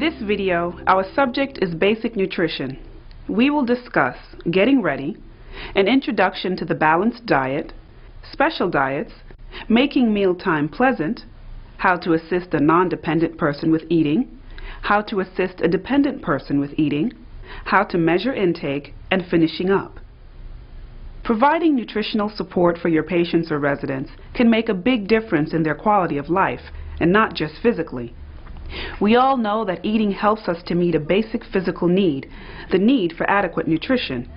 this video, our subject is basic nutrition. We will discuss getting ready, an introduction to the balanced diet, special diets, making mealtime pleasant, how to assist a non-dependent person with eating, how to assist a dependent person with eating, how to measure intake, and finishing up. Providing nutritional support for your patients or residents can make a big difference in their quality of life, and not just physically. We all know that eating helps us to meet a basic physical need, the need for adequate nutrition.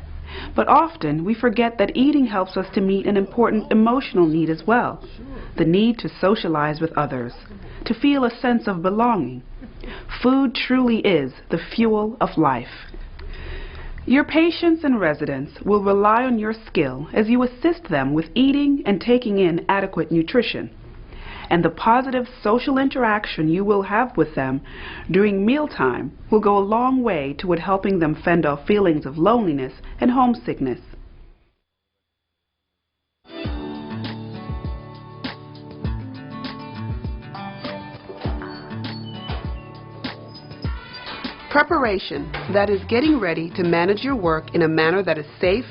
But often we forget that eating helps us to meet an important emotional need as well, the need to socialize with others, to feel a sense of belonging. Food truly is the fuel of life. Your patients and residents will rely on your skill as you assist them with eating and taking in adequate nutrition. And the positive social interaction you will have with them during mealtime will go a long way toward helping them fend off feelings of loneliness and homesickness. Preparation, that is getting ready to manage your work in a manner that is safe,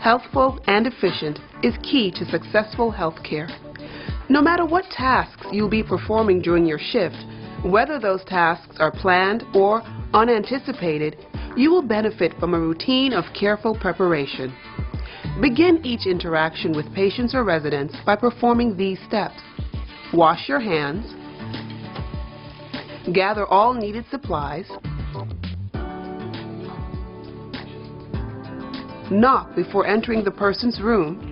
healthful, and efficient, is key to successful health care. No matter what tasks you'll be performing during your shift, whether those tasks are planned or unanticipated, you will benefit from a routine of careful preparation. Begin each interaction with patients or residents by performing these steps. Wash your hands. Gather all needed supplies. Knock before entering the person's room.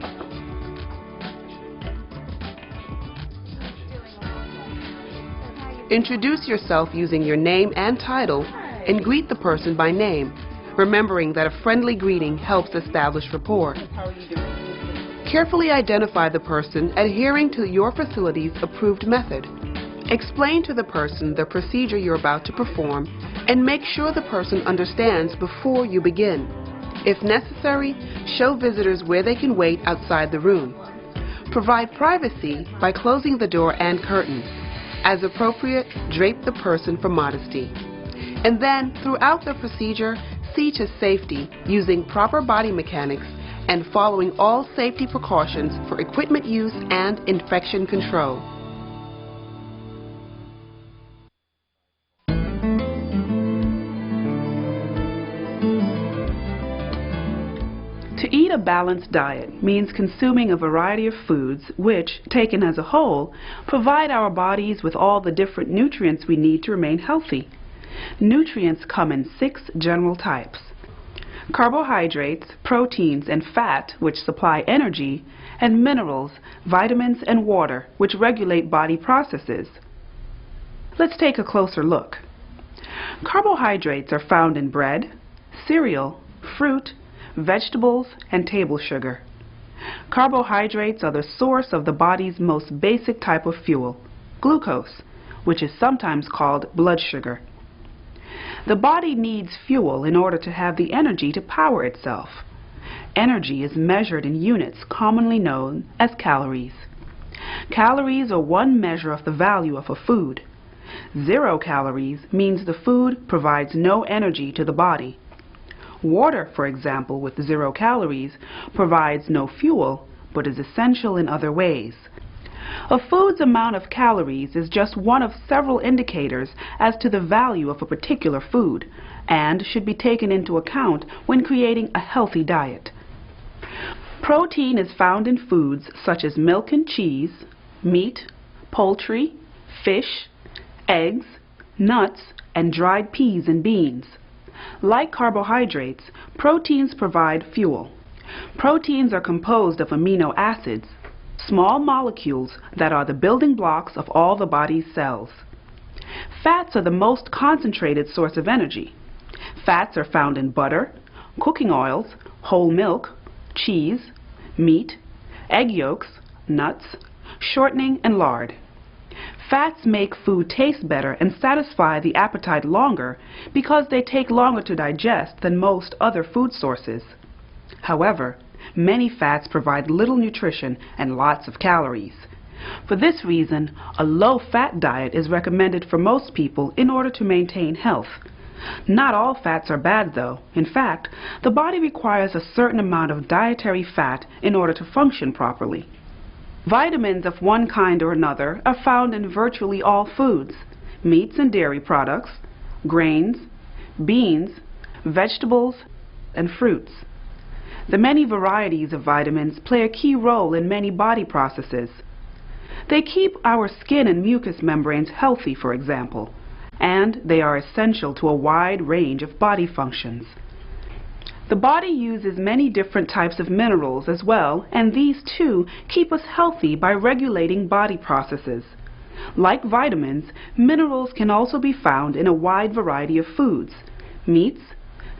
Introduce yourself using your name and title and greet the person by name, remembering that a friendly greeting helps establish rapport. Carefully identify the person adhering to your facility's approved method. Explain to the person the procedure you're about to perform and make sure the person understands before you begin. If necessary, show visitors where they can wait outside the room. Provide privacy by closing the door and curtains. As appropriate, drape the person for modesty. And then, throughout the procedure, see to safety using proper body mechanics and following all safety precautions for equipment use and infection control. To eat a balanced diet means consuming a variety of foods which, taken as a whole, provide our bodies with all the different nutrients we need to remain healthy. Nutrients come in 6 general types: carbohydrates, proteins, and fat, which supply energy, and minerals, vitamins, and water, which regulate body processes. Let's take a closer look. Carbohydrates are found in bread, cereal, fruit, vegetables, and table sugar. Carbohydrates are the source of the body's most basic type of fuel, glucose, which is sometimes called blood sugar. The body needs fuel in order to have the energy to power itself. Energy is measured in units commonly known as calories. Calories are one measure of the value of a food. 0 calories means the food provides no energy to the body. Water, for example, with 0 calories, provides no fuel, but is essential in other ways. A food's amount of calories is just one of several indicators as to the value of a particular food, and should be taken into account when creating a healthy diet. Protein is found in foods such as milk and cheese, meat, poultry, fish, eggs, nuts, and dried peas and beans. Like carbohydrates, proteins provide fuel. Proteins are composed of amino acids, small molecules that are the building blocks of all the body's cells. Fats are the most concentrated source of energy. Fats are found in butter, cooking oils, whole milk, cheese, meat, egg yolks, nuts, shortening, and lard. Fats make food taste better and satisfy the appetite longer because they take longer to digest than most other food sources. However, many fats provide little nutrition and lots of calories. For this reason, a low-fat diet is recommended for most people in order to maintain health. Not all fats are bad, though. In fact, the body requires a certain amount of dietary fat in order to function properly. Vitamins of one kind or another are found in virtually all foods: meats and dairy products, grains, beans, vegetables, and fruits. The many varieties of vitamins play a key role in many body processes. They keep our skin and mucous membranes healthy, for example, and they are essential to a wide range of body functions. The body uses many different types of minerals as well, and these too keep us healthy by regulating body processes. Like vitamins, minerals can also be found in a wide variety of foods: meats,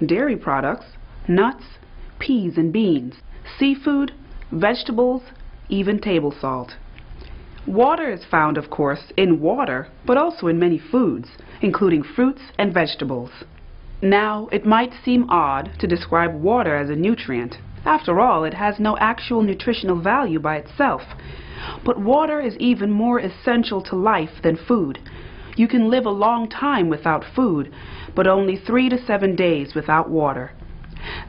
dairy products, nuts, peas and beans, seafood, vegetables, even table salt. Water is found, of course, in water, but also in many foods, including fruits and vegetables. Now, it might seem odd to describe water as a nutrient. After all, it has no actual nutritional value by itself. But water is even more essential to life than food. You can live a long time without food, but only 3 to 7 days without water.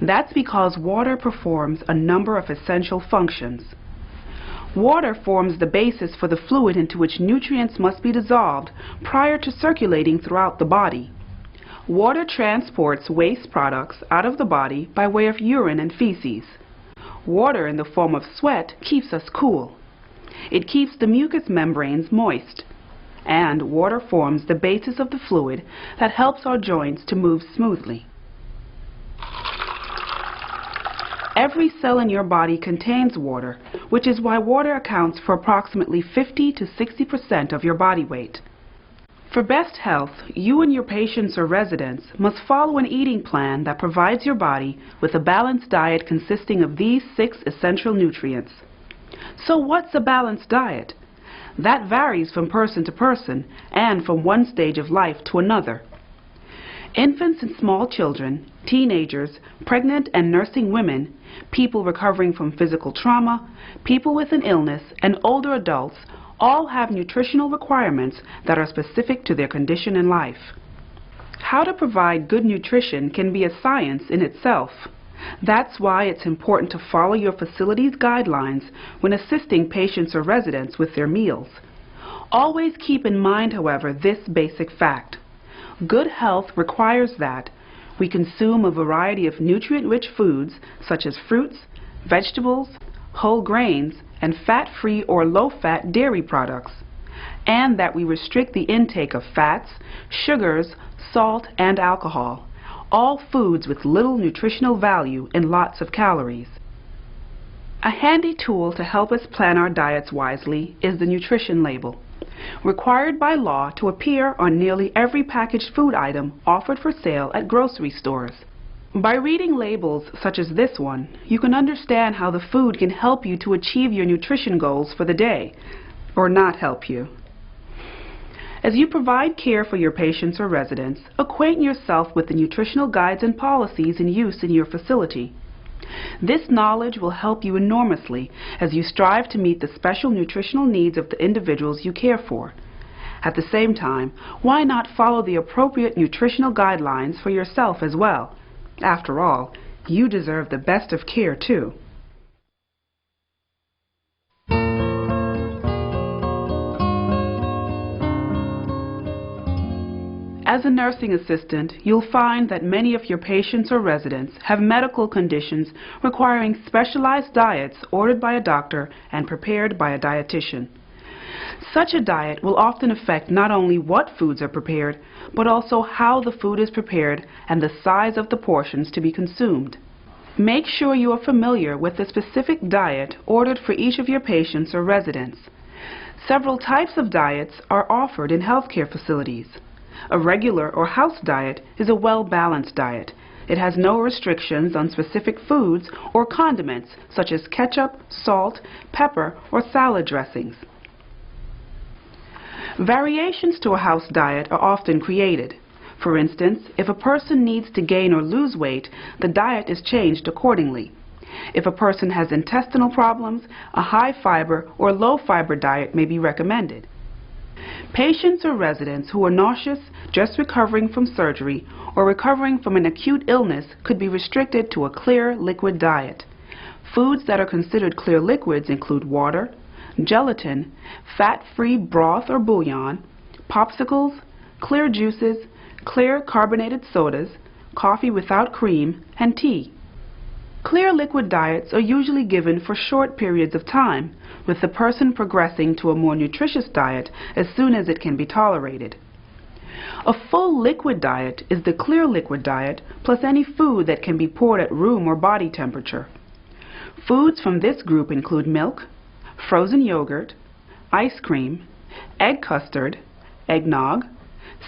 That's because water performs a number of essential functions. Water forms the basis for the fluid into which nutrients must be dissolved prior to circulating throughout the body. Water transports waste products out of the body by way of urine and feces. Water in the form of sweat keeps us cool. It keeps the mucous membranes moist. And water forms the basis of the fluid that helps our joints to move smoothly. Every cell in your body contains water, which is why water accounts for approximately 50 to 60% of your body weight. For best health, you and your patients or residents must follow an eating plan that provides your body with a balanced diet consisting of these 6 essential nutrients. So what's a balanced diet? That varies from person to person and from one stage of life to another. Infants and small children, teenagers, pregnant and nursing women, people recovering from physical trauma, people with an illness, and older adults all have nutritional requirements that are specific to their condition in life. How to provide good nutrition can be a science in itself. That's why it's important to follow your facility's guidelines when assisting patients or residents with their meals. Always keep in mind, however, this basic fact. Good health requires that we consume a variety of nutrient-rich foods such as fruits, vegetables, whole grains, and fat-free or low-fat dairy products, and that we restrict the intake of fats, sugars, salt, and alcohol, all foods with little nutritional value and lots of calories. A handy tool to help us plan our diets wisely is the nutrition label, required by law to appear on nearly every packaged food item offered for sale at grocery stores. By reading labels such as this one, you can understand how the food can help you to achieve your nutrition goals for the day, or not help you. As you provide care for your patients or residents, acquaint yourself with the nutritional guides and policies in use in your facility. This knowledge will help you enormously as you strive to meet the special nutritional needs of the individuals you care for. At the same time, why not follow the appropriate nutritional guidelines for yourself as well? After all, you deserve the best of care too. As a nursing assistant, you'll find that many of your patients or residents have medical conditions requiring specialized diets ordered by a doctor and prepared by a dietitian. Such a diet will often affect not only what foods are prepared, but also how the food is prepared and the size of the portions to be consumed. Make sure you are familiar with the specific diet ordered for each of your patients or residents. Several types of diets are offered in healthcare facilities. A regular or house diet is a well-balanced diet. It has no restrictions on specific foods or condiments such as ketchup, salt, pepper, or salad dressings. Variations to a house diet are often created. For instance, if a person needs to gain or lose weight, the diet is changed accordingly. If a person has intestinal problems, a high-fiber or low-fiber diet may be recommended. Patients or residents who are nauseous, just recovering from surgery, or recovering from an acute illness could be restricted to a clear liquid diet. Foods that are considered clear liquids include water, gelatin, fat-free broth or bouillon, popsicles, clear juices, clear carbonated sodas, coffee without cream, and tea. Clear liquid diets are usually given for short periods of time, with the person progressing to a more nutritious diet as soon as it can be tolerated. A full liquid diet is the clear liquid diet plus any food that can be poured at room or body temperature. Foods from this group include milk, frozen yogurt, ice cream, egg custard, eggnog,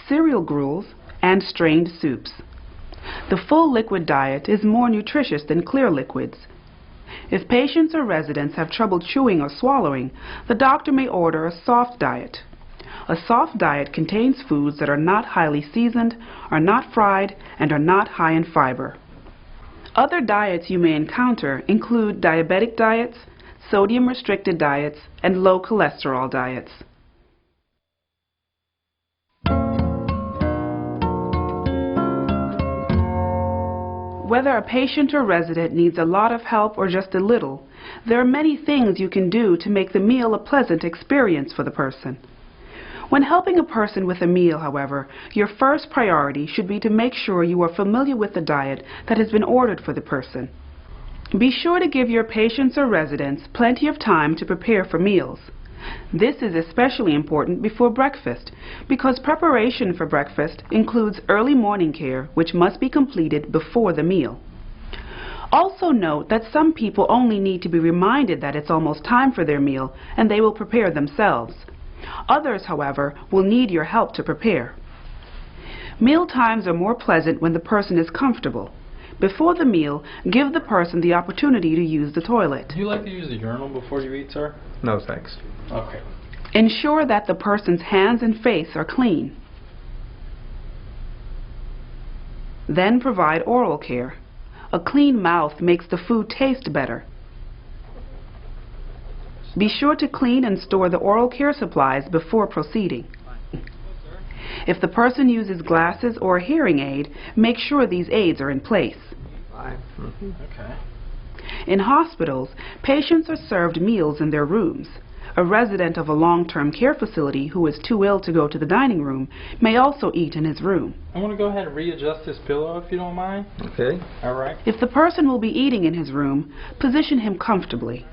cereal gruels, and strained soups. The full liquid diet is more nutritious than clear liquids. If patients or residents have trouble chewing or swallowing, the doctor may order a soft diet. A soft diet contains foods that are not highly seasoned, are not fried, and are not high in fiber. Other diets you may encounter include diabetic diets, sodium-restricted diets, and low cholesterol diets. Whether a patient or resident needs a lot of help or just a little, there are many things you can do to make the meal a pleasant experience for the person. When helping a person with a meal, however, your first priority should be to make sure you are familiar with the diet that has been ordered for the person. Be sure to give your patients or residents plenty of time to prepare for meals. This is especially important before breakfast, because preparation for breakfast includes early morning care, which must be completed before the meal. Also note that some people only need to be reminded that it's almost time for their meal, and they will prepare themselves. Others, however, will need your help to prepare. Meal times are more pleasant when the person is comfortable. Before the meal, give the person the opportunity to use the toilet. Do you like to use a urinal before you eat, sir? No, thanks. Okay. Ensure that the person's hands and face are clean. Then provide oral care. A clean mouth makes the food taste better. Be sure to clean and store the oral care supplies before proceeding. If the person uses glasses or a hearing aid, make sure these aids are in place. Okay. In hospitals, patients are served meals in their rooms. A resident of a long-term care facility who is too ill to go to the dining room may also eat in his room. I want to go ahead and readjust this pillow if you don't mind. Okay. All right. If the person will be eating in his room, position him comfortably.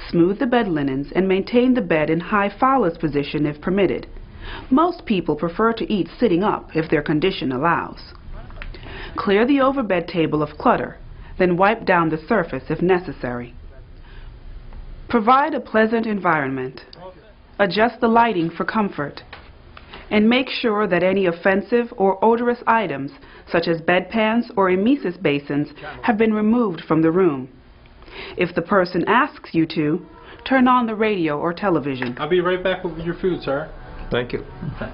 Smooth the bed linens and maintain the bed in high phallus position if permitted. Most people prefer to eat sitting up if their condition allows. Clear the overbed table of clutter, then wipe down the surface if necessary. Provide a pleasant environment. Adjust the lighting for comfort. And make sure that any offensive or odorous items, such as bedpans or emesis basins, have been removed from the room. If the person asks you to, turn on the radio or television. I'll be right back with your food, sir. Thank you. Okay.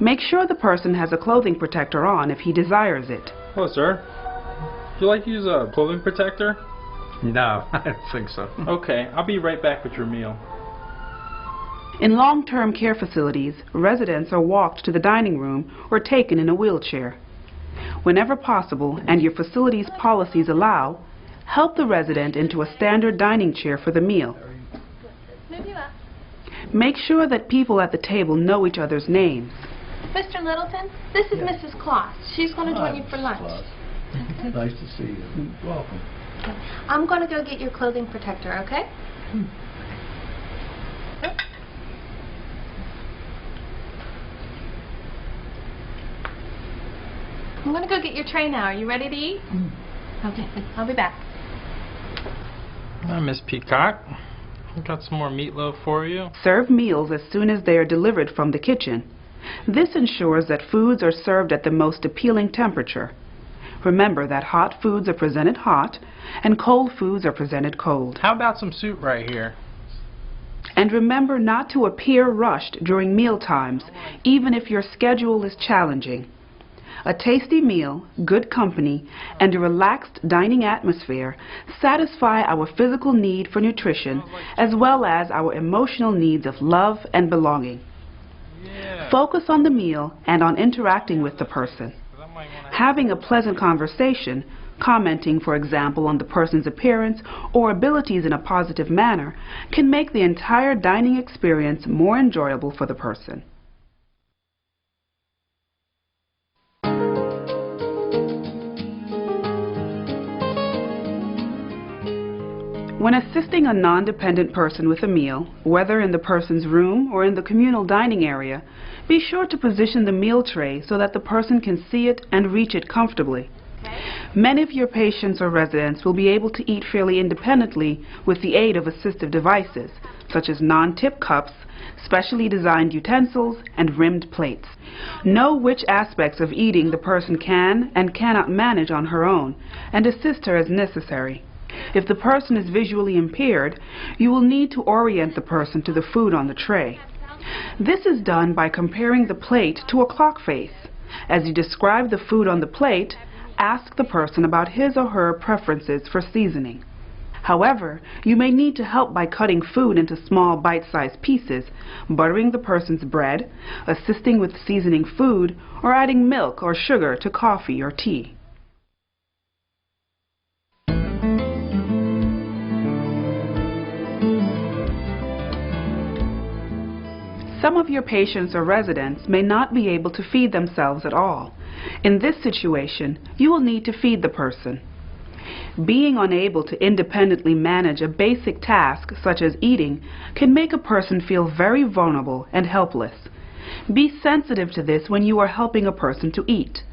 Make sure the person has a clothing protector on if he desires it. Hello, sir. Would you like to use a clothing protector? No, I don't think so. Okay, I'll be right back with your meal. In long-term care facilities, residents are walked to the dining room or taken in a wheelchair. Whenever possible, and your facility's policies allow, help the resident into a standard dining chair for the meal. Make sure that people at the table know each other's names. Mr. Littleton, this is Mrs. Kloss. She's going to join you for lunch. Nice to see you. Welcome. I'm going to go get your clothing protector, okay? I'm going to go get your tray now. Are you ready to eat? Okay, I'll be back. Hi, Miss Peacock. I've got some more meatloaf for you. Serve meals as soon as they are delivered from the kitchen. This ensures that foods are served at the most appealing temperature. Remember that hot foods are presented hot, and cold foods are presented cold. How about some soup right here? And remember not to appear rushed during meal times, even if your schedule is challenging. A tasty meal, good company, and a relaxed dining atmosphere satisfy our physical need for nutrition as well as our emotional needs of love and belonging. Yeah. Focus on the meal and on interacting with the person. Having a pleasant conversation, commenting, for example, on the person's appearance or abilities in a positive manner, can make the entire dining experience more enjoyable for the person. When assisting a non-dependent person with a meal, whether in the person's room or in the communal dining area, be sure to position the meal tray so that the person can see it and reach it comfortably. Many of your patients or residents will be able to eat fairly independently with the aid of assistive devices, such as non-tip cups, specially designed utensils, and rimmed plates. Know which aspects of eating the person can and cannot manage on her own, and assist her as necessary. If the person is visually impaired, you will need to orient the person to the food on the tray. This is done by comparing the plate to a clock face. As you describe the food on the plate, ask the person about his or her preferences for seasoning. However, you may need to help by cutting food into small bite-sized pieces, buttering the person's bread, assisting with seasoning food, or adding milk or sugar to coffee or tea. Some of your patients or residents may not be able to feed themselves at all. In this situation, you will need to feed the person. Being unable to independently manage a basic task such as eating can make a person feel very vulnerable and helpless. Be sensitive to this when you are helping a person to eat.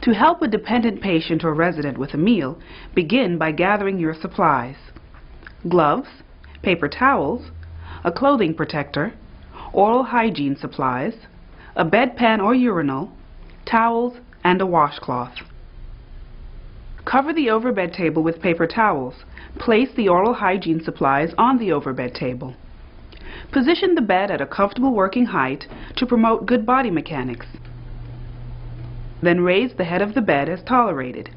To help a dependent patient or resident with a meal, begin by gathering your supplies: gloves, paper towels, a clothing protector, oral hygiene supplies, a bedpan or urinal, towels, and a washcloth. Cover the overbed table with paper towels. Place the oral hygiene supplies on the overbed table. Position the bed at a comfortable working height to promote good body mechanics. Then raise the head of the bed as tolerated.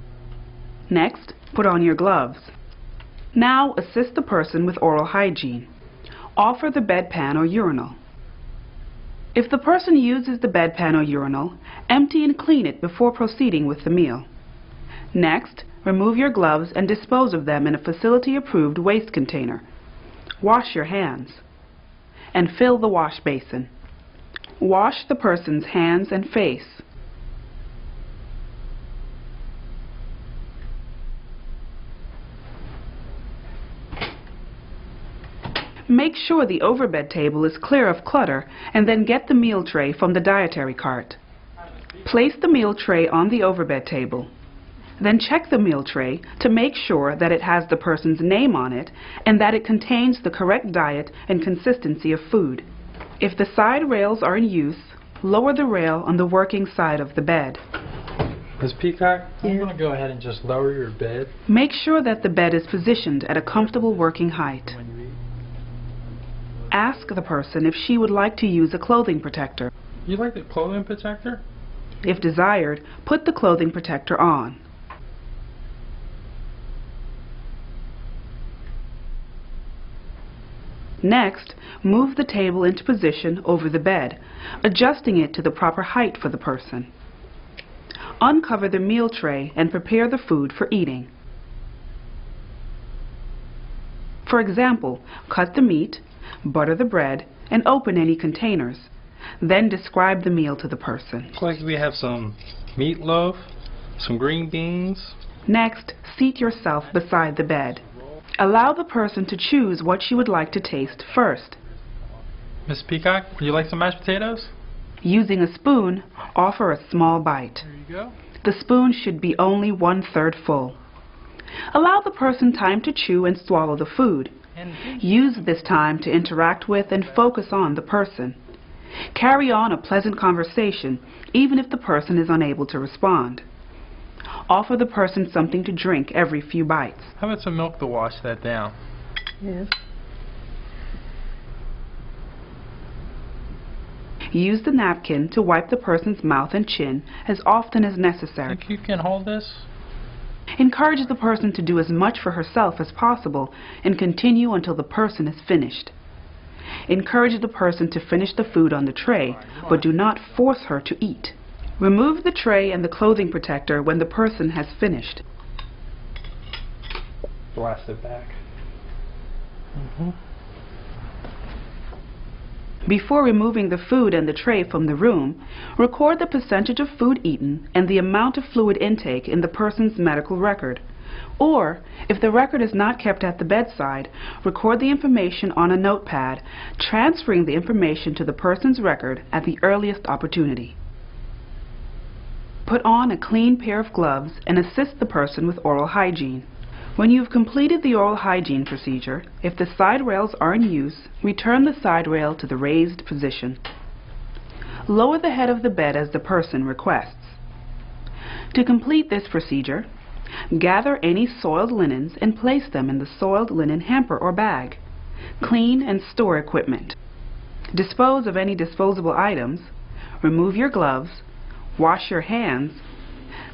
Next, put on your gloves. Now assist the person with oral hygiene. Offer the bedpan or urinal. If the person uses the bedpan or urinal, empty and clean it before proceeding with the meal. Next, remove your gloves and dispose of them in a facility-approved waste container. Wash your hands. And fill the wash basin. Wash the person's hands and face. Make sure the overbed table is clear of clutter and then get the meal tray from the dietary cart. Place the meal tray on the overbed table. Then check the meal tray to make sure that it has the person's name on it and that it contains the correct diet and consistency of food. If the side rails are in use, lower the rail on the working side of the bed. Ms. Peacock, I'm going to go ahead and just lower your bed. Make sure that the bed is positioned at a comfortable working height. Ask the person if she would like to use a clothing protector. You like the clothing protector? If desired, put the clothing protector on. Next, move the table into position over the bed, adjusting it to the proper height for the person. Uncover the meal tray and prepare the food for eating. For example, cut the meat, butter the bread, and open any containers. Then describe the meal to the person. Looks like we have some meatloaf, some green beans. Next, seat yourself beside the bed. Allow the person to choose what she would like to taste first. Ms. Peacock, would you like some mashed potatoes? Using a spoon, offer a small bite. There you go. The spoon should be only 1/3 full. Allow the person time to chew and swallow the food. Use this time to interact with and focus on the person. Carry on a pleasant conversation, even if the person is unable to respond. Offer the person something to drink every few bites. How about some milk to wash that down? Yes. Use the napkin to wipe the person's mouth and chin as often as necessary. Think you can hold this? Encourage the person to do as much for herself as possible and continue until the person is finished. Encourage the person to finish the food on the tray, but do not force her to eat. Remove the tray and the clothing protector when the person has finished. Blast it back. Before removing the food and the tray from the room, record the percentage of food eaten and the amount of fluid intake in the person's medical record. Or, if the record is not kept at the bedside, record the information on a notepad, transferring the information to the person's record at the earliest opportunity. Put on a clean pair of gloves and assist the person with oral hygiene. When you've completed the oral hygiene procedure, if the side rails are in use, return the side rail to the raised position. Lower the head of the bed as the person requests. To complete this procedure, gather any soiled linens and place them in the soiled linen hamper or bag. Clean and store equipment. Dispose of any disposable items. Remove your gloves. Wash your hands.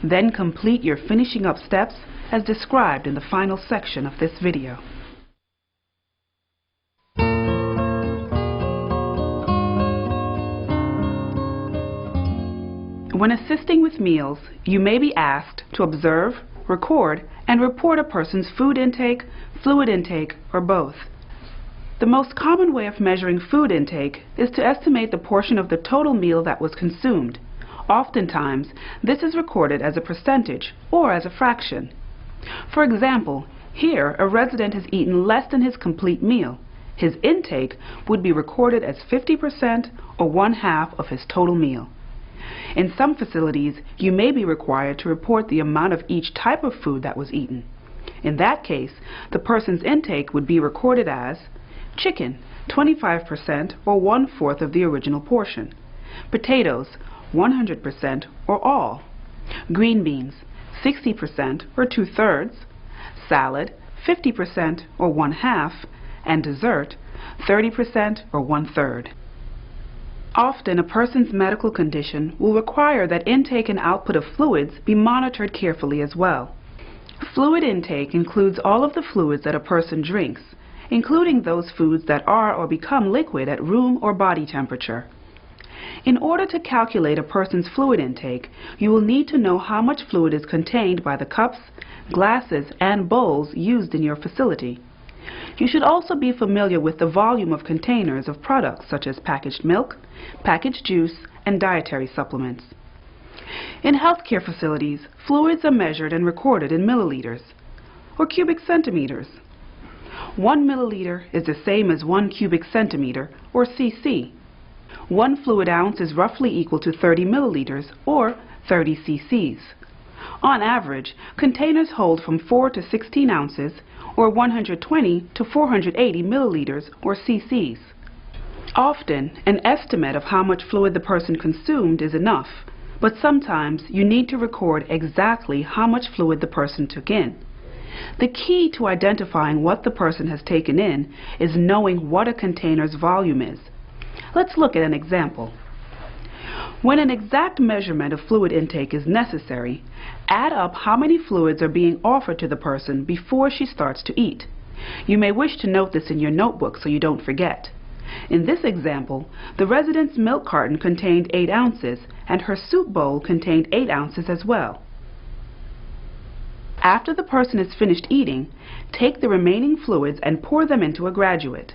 Then complete your finishing up steps as described in the final section of this video. When assisting with meals, you may be asked to observe, record, and report a person's food intake, fluid intake, or both. The most common way of measuring food intake is to estimate the portion of the total meal that was consumed. Oftentimes, this is recorded as a percentage or as a fraction. For example, here a resident has eaten less than his complete meal. His intake would be recorded as 50% or 1/2 of his total meal. In some facilities, you may be required to report the amount of each type of food that was eaten. In that case, the person's intake would be recorded as chicken, 25% or 1/4 of the original portion, potatoes, 100% or all, green beans, 60% or 2/3, salad, 50% or 1/2, and dessert, 30% or 1/3. Often a person's medical condition will require that intake and output of fluids be monitored carefully as well. Fluid intake includes all of the fluids that a person drinks, including those foods that are or become liquid at room or body temperature. In order to calculate a person's fluid intake, you will need to know how much fluid is contained by the cups, glasses, and bowls used in your facility. You should also be familiar with the volume of containers of products such as packaged milk, packaged juice, and dietary supplements. In healthcare facilities, fluids are measured and recorded in milliliters or cubic centimeters. 1 milliliter is the same as 1 cubic centimeter or cc. 1 fluid ounce is roughly equal to 30 milliliters or 30 cc's. On average, containers hold from 4 to 16 ounces or 120 to 480 milliliters or cc's. Often, an estimate of how much fluid the person consumed is enough, but sometimes you need to record exactly how much fluid the person took in. The key to identifying what the person has taken in is knowing what a container's volume is. Let's look at an example. When an exact measurement of fluid intake is necessary, add up how many fluids are being offered to the person before she starts to eat. You may wish to note this in your notebook so you don't forget. In this example, the resident's milk carton contained 8 ounces and her soup bowl contained 8 ounces as well. After the person is finished eating, take the remaining fluids and pour them into a graduate.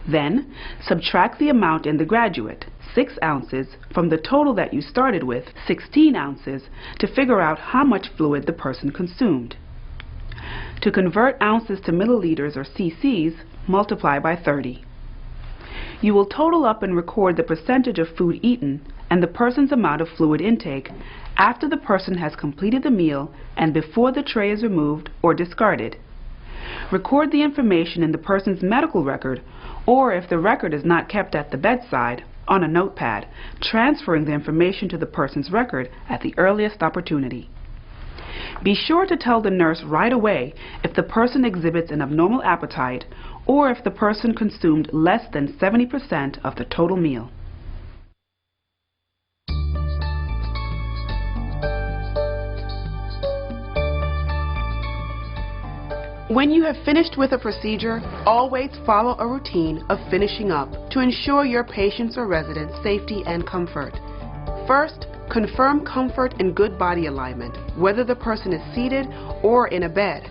Then, subtract the amount in the graduate, 6 ounces, from the total that you started with, 16 ounces, to figure out how much fluid the person consumed. To convert ounces to milliliters or cc's, multiply by 30. You will total up and record the percentage of food eaten and the person's amount of fluid intake after the person has completed the meal and before the tray is removed or discarded. Record the information in the person's medical record, or if the record is not kept at the bedside, on a notepad, transferring the information to the person's record at the earliest opportunity. Be sure to tell the nurse right away if the person exhibits an abnormal appetite or if the person consumed less than 70% of the total meal. When you have finished with a procedure, always follow a routine of finishing up to ensure your patient's or resident's safety and comfort. First, confirm comfort and good body alignment, whether the person is seated or in a bed.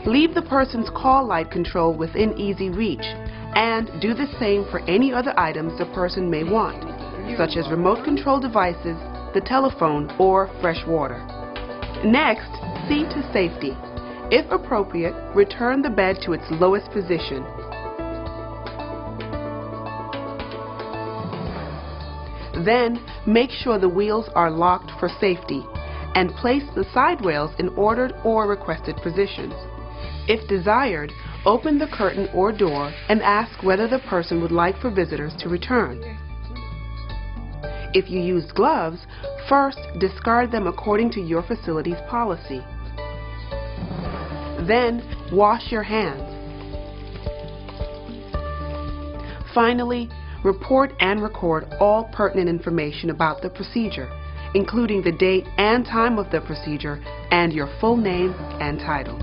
Leave the person's call light control within easy reach, and do the same for any other items the person may want, such as remote control devices, the telephone, or fresh water. Next, see to safety. If appropriate, return the bed to its lowest position. Then, make sure the wheels are locked for safety, and place the side rails in ordered or requested positions. If desired, open the curtain or door and ask whether the person would like for visitors to return. If you used gloves, first discard them according to your facility's policy. Then, wash your hands. Finally, report and record all pertinent information about the procedure, including the date and time of the procedure and your full name and title.